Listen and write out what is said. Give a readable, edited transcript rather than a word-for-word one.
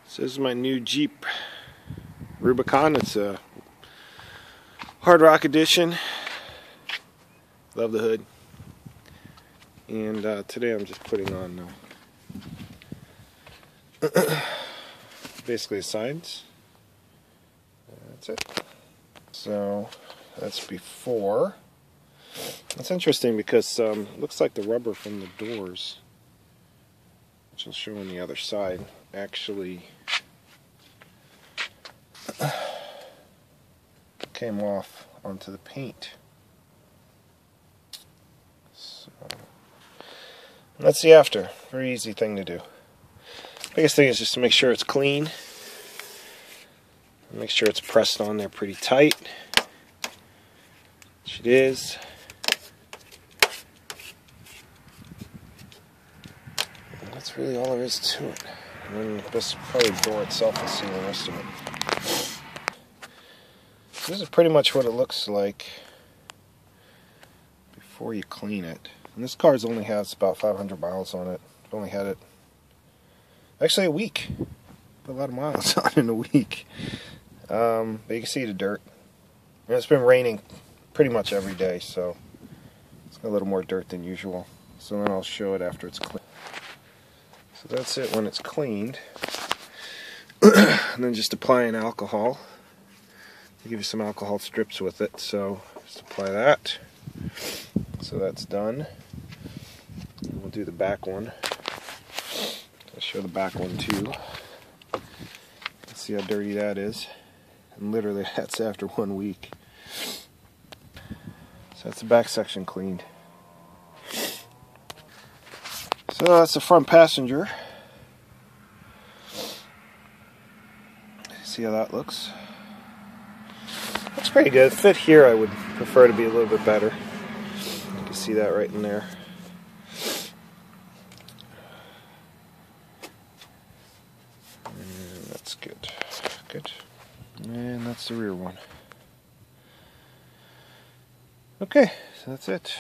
So this is my new Jeep Rubicon. It's a hard rock edition. Love the hood. And today I'm just putting on basically the sides. That's it. So that's before. That's interesting because looks like the rubber from the doors, which I'll show on the other side, actually came off onto the paint. So that's the after. Very easy thing to do. Biggest thing is just to make sure it's clean. Make sure it's pressed on there pretty tight. Which it is. And that's really all there is to it. And then this probably the door itself will see the rest of it. So this is pretty much what it looks like before you clean it. And this car only has about 500 miles on it. I've only had it actually a week. Put a lot of miles on in a week. But you can see the dirt. And it's been raining pretty much every day, so it's got a little more dirt than usual. So then I'll show it after it's clean. So that's it when it's cleaned. And then just applying alcohol. I'll give you some alcohol strips with it, so just apply that. So that's done. And we'll do the back one. I'll show the back one too. Let's see how dirty that is. And literally that's after 1 week. So that's the back section cleaned. So that's the front passenger. See how that looks? Looks pretty good. Fit here I would prefer to be a little bit better. You can see that right in there. And that's good. Good. And that's the rear one. Okay, so that's it.